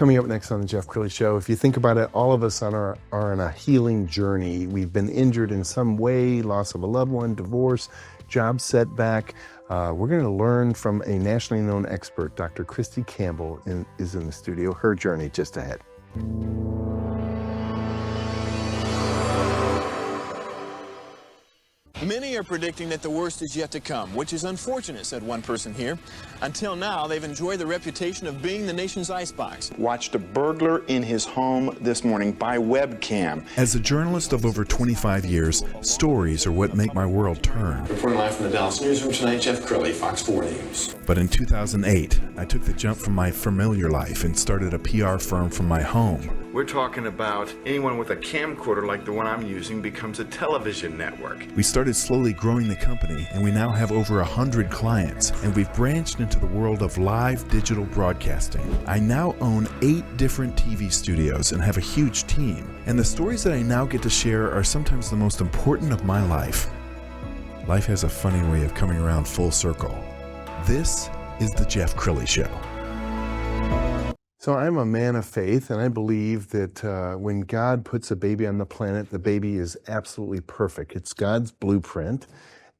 Coming up next on the Jeff Crilley Show, if you think about it, all of us are on a healing journey. We've been injured in some way, loss of a loved one, divorce, job setback. We're going to learn from a nationally known expert. Dr. Christi Campbell is in the studio. Her journey just ahead. Many are predicting that the worst is yet to come, which is unfortunate, said one person here. Until now, they've enjoyed the reputation of being the nation's icebox. Watched a burglar in his home this morning by webcam. As a journalist of over 25 years, stories are what make my world turn. Reporting live from the Dallas newsroom tonight, Jeff Crilley, Fox 4 News. But in 2008, I took the jump from my familiar life and started a PR firm from my home. We're talking about anyone with a camcorder like the one I'm using becomes a television network. We started slowly growing the company, and we now have over 100 clients, and we've branched into the world of live digital broadcasting. I now own 8 different TV studios and have a huge team, and the stories that I now get to share are sometimes the most important of my life. Life has a funny way of coming around full circle. This is the Jeff Crilley Show. So I'm a man of faith, and I believe that when God puts a baby on the planet, the baby is absolutely perfect. It's God's blueprint.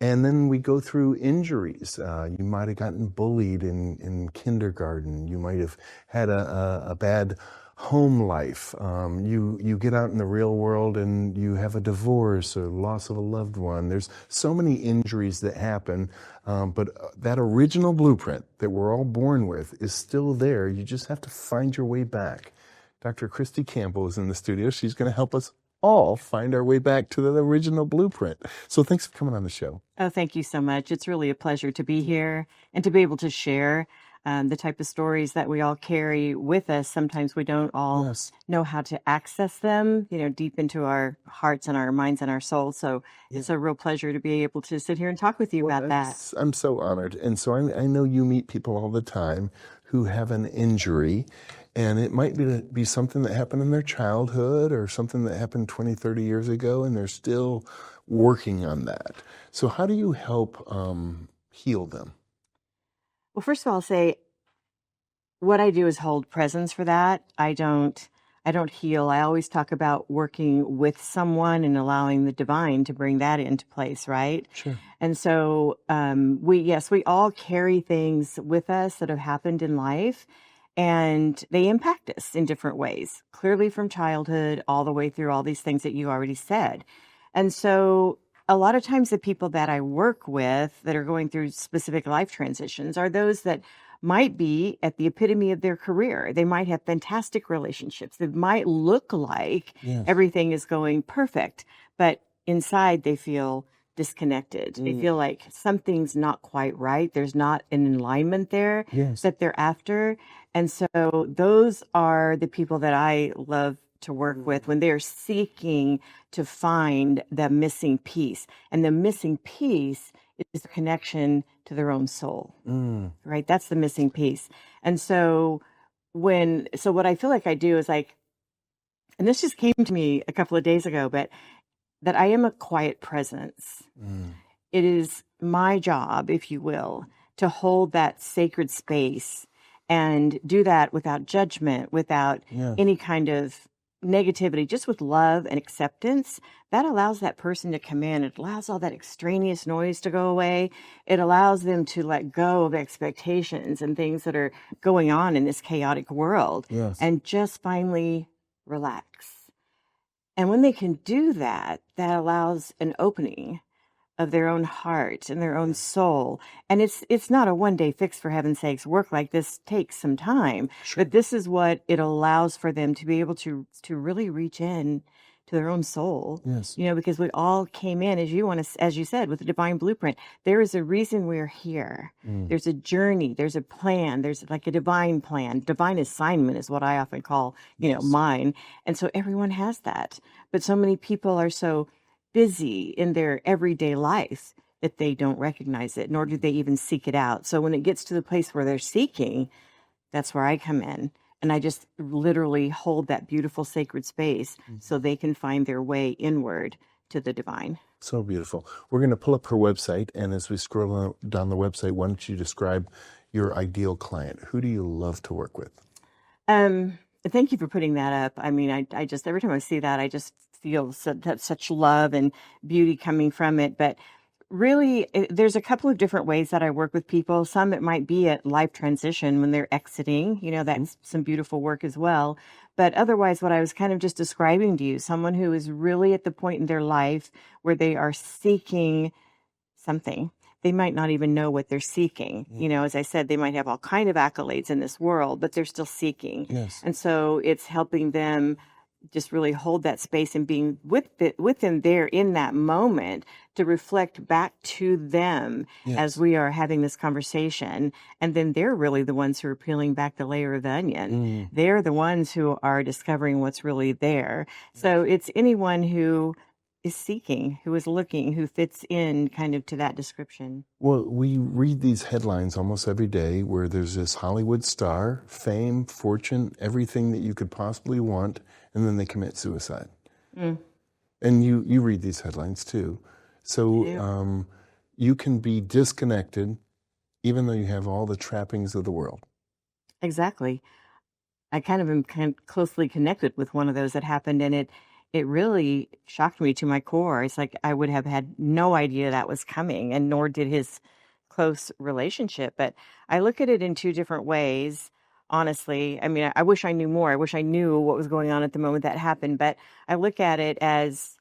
And then we go through injuries. You might have gotten bullied in kindergarten. You might have had a bad home life. You get out in the real world and you have a divorce or loss of a loved one. There's so many injuries that happen, but that original blueprint that we're all born with is still there. You just have to find your way back. Dr. Christi Campbell is in the studio. She's going to help us all find our way back to the original blueprint. So thanks for coming on the show. Oh, thank you so much. It's really a pleasure to be here and to be able to share the type of stories that we all carry with us. Sometimes we don't all know how to access them, deep into our hearts and our minds and our souls. So it's a real pleasure to be able to sit here and talk with you about that. I'm so honored. And so I know you meet people all the time who have an injury, and it might be something that happened in their childhood or something that happened 20, 30 years ago, and they're still working on that. So how do you help heal them? Well, first of all, I'll say what I do is hold presence for that. I don't heal. I always talk about working with someone and allowing the divine to bring that into place, right? Sure. And so we all carry things with us that have happened in life, and they impact us in different ways, clearly from childhood all the way through all these things that you already said. And so a lot of times the people that I work with that are going through specific life transitions are those that might be at the epitome of their career. They might have fantastic relationships. They might look like everything is going perfect, but inside they feel disconnected. They feel like something's not quite right. There's not an alignment there that they're after. And so those are the people that I love to work with when they're seeking to find the missing piece. And the missing piece is the connection to their own soul, right? That's the missing piece. And so what I feel like I do is and this just came to me a couple of days ago, but that I am a quiet presence. It is my job, if you will, to hold that sacred space and do that without judgment, without any kind of negativity, just with love and acceptance. That allows that person to come in. It allows all that extraneous noise to go away. It allows them to let go of expectations and things that are going on in this chaotic world and just finally relax. And when they can do that, that allows an opening of their own heart and their own soul. And it's not a one-day fix, for heaven's sakes. Work like this takes some time. But this is what it allows for them to be able to really reach in to their own soul. Because we all came in, as you said, with a divine blueprint. There is a reason we're here. There's a journey. There's a plan. There's like a divine plan. Divine assignment is what I often call, mine. And so everyone has that. But so many people are so busy in their everyday life that they don't recognize it, nor do they even seek it out. So when it gets to the place where they're seeking, that's where I come in. And I just literally hold that beautiful sacred space so they can find their way inward to the divine. So beautiful. We're going to pull up her website. And as we scroll down the website, why don't you describe your ideal client? Who do you love to work with? Thank you for putting that up. I mean, I just, every time I see that, I just feel such love and beauty coming from it. But really, there's a couple of different ways that I work with people. Some it might be at life transition when they're exiting, that's some beautiful work as well. But otherwise, what I was kind of just describing to you, someone who is really at the point in their life where they are seeking something. They might not even know what they're seeking. As I said, they might have all kind of accolades in this world, but they're still seeking. Yes. And so it's helping them just really hold that space and being with them there in that moment to reflect back to them as we are having this conversation. And then they're really the ones who are peeling back the layer of the onion. They're the ones who are discovering what's really there. So it's anyone who is seeking, who is looking, who fits in kind of to that description. Well, we read these headlines almost every day where there's this Hollywood star, fame, fortune, everything that you could possibly want, and then they commit suicide. And you read these headlines too. So you can be disconnected even though you have all the trappings of the world. Exactly. I kind of am closely connected with one of those that happened, and it really shocked me to my core. It's like I would have had no idea that was coming, and nor did his close relationship. But I look at it in two different ways, honestly. I mean, I wish I knew more. I wish I knew what was going on at the moment that happened. But I look at it as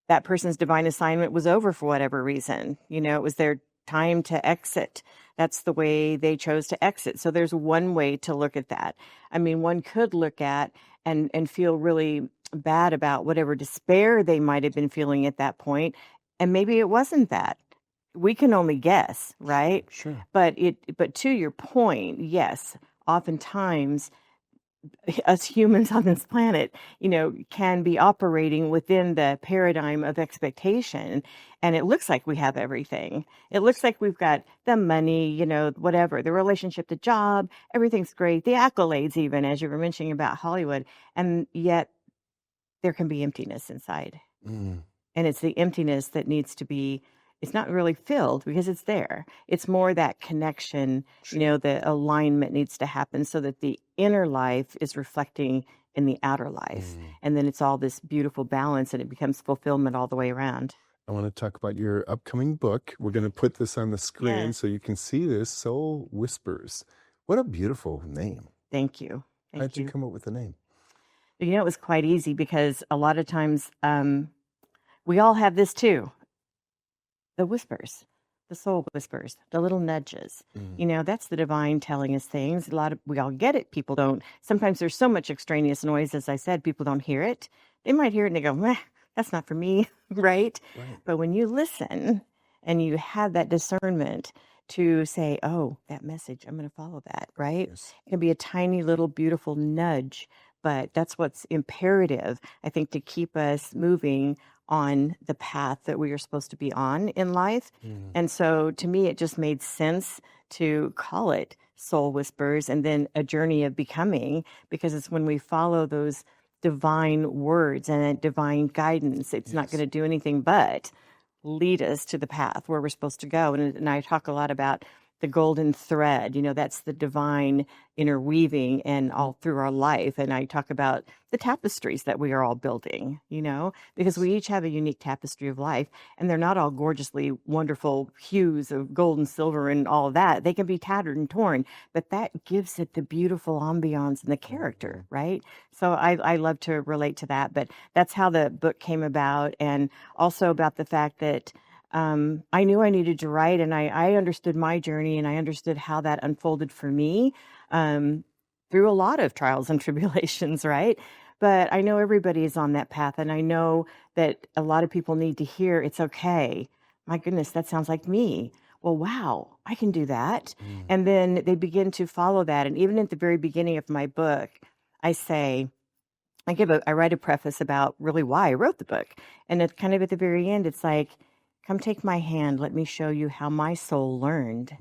that person's divine assignment was over for whatever reason. It was their time to exit. That's the way they chose to exit. So there's one way to look at that. I mean, one could look at and feel really bad about whatever despair they might have been feeling at that point. And maybe it wasn't that. We can only guess, right? Sure. But to your point, yes, oftentimes us humans on this planet, can be operating within the paradigm of expectation. And it looks like we have everything. It looks like we've got the money, whatever, the relationship, the job, everything's great, the accolades, even as you were mentioning about Hollywood. And yet there can be emptiness inside. And it's the emptiness that needs to be, it's not really filled because it's there. It's more that connection, the alignment needs to happen so that the inner life is reflecting in the outer life. And then it's all this beautiful balance and it becomes fulfillment all the way around. I want to talk about your upcoming book. We're going to put this on the screen so you can see this, Soul Whispers. What a beautiful name. Thank you. How'd you come up with the name? It was quite easy because a lot of times we all have this too. The whispers, the soul whispers, the little nudges. That's the divine telling us things. We all get it. People don't. Sometimes there's so much extraneous noise, as I said, people don't hear it. They might hear it and they go, meh, that's not for me, right? But when you listen and you have that discernment to say, oh, that message, I'm going to follow that, right? Yes. It can be a tiny little beautiful nudge, but that's what's imperative, I think, to keep us moving on the path that we are supposed to be on in life. And so to me, it just made sense to call it Soul Whispers and then a journey of becoming, because it's when we follow those divine words and that divine guidance, it's not going to do anything but lead us to the path where we're supposed to go. And I talk a lot about the golden thread, that's the divine interweaving and all through our life. And I talk about the tapestries that we are all building, because we each have a unique tapestry of life, and they're not all gorgeously wonderful hues of gold and silver and all of that. They can be tattered and torn, but that gives it the beautiful ambiance and the character, right? So I love to relate to that, but that's how the book came about. And also about the fact that I knew I needed to write, and I understood my journey, and I understood how that unfolded for me through a lot of trials and tribulations, right? But I know everybody is on that path, and I know that a lot of people need to hear it's okay. My goodness, that sounds like me. Well, wow, I can do that. And then they begin to follow that. And even at the very beginning of my book, I write a preface about really why I wrote the book. And it's kind of at the very end, it's like, come take my hand. Let me show you how my soul learned.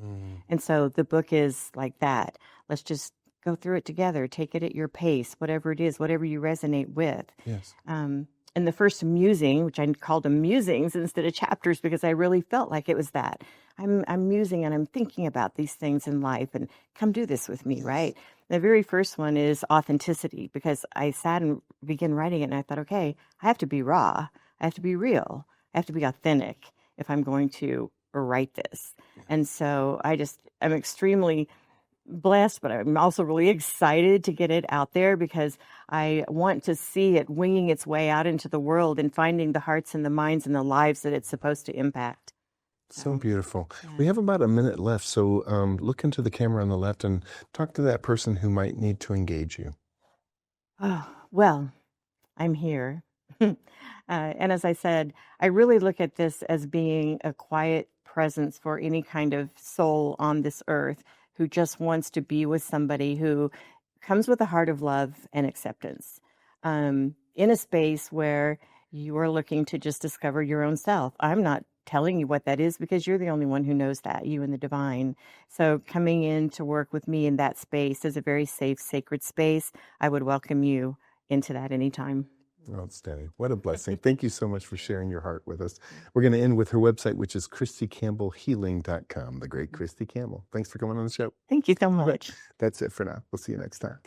And so the book is like that. Let's just go through it together. Take it at your pace, whatever it is, whatever you resonate with. Yes. And the first musing, which I called them musings instead of chapters, because I really felt like it was that. I'm musing and I'm thinking about these things in life, and come do this with me, right? The very first one is authenticity, because I sat and began writing it and I thought, okay, I have to be raw. I have to be real. I have to be authentic if I'm going to write this. And so I'm extremely blessed, but I'm also really excited to get it out there because I want to see it winging its way out into the world and finding the hearts and the minds and the lives that it's supposed to impact. So beautiful. Yeah. We have about a minute left, so look into the camera on the left and talk to that person who might need to engage you. Oh, well, I'm here. And as I said, I really look at this as being a quiet presence for any kind of soul on this earth who just wants to be with somebody who comes with a heart of love and acceptance, in a space where you are looking to just discover your own self. I'm not telling you what that is because you're the only one who knows that, you and the divine. So coming in to work with me in that space is a very safe, sacred space. I would welcome you into that anytime. Outstanding. What a blessing. Thank you so much for sharing your heart with us. We're going to end with her website, which is ChristiCampbellHealing.com. The great Christi Campbell. Thanks for coming on the show. Thank you so much. That's it for now. We'll see you next time.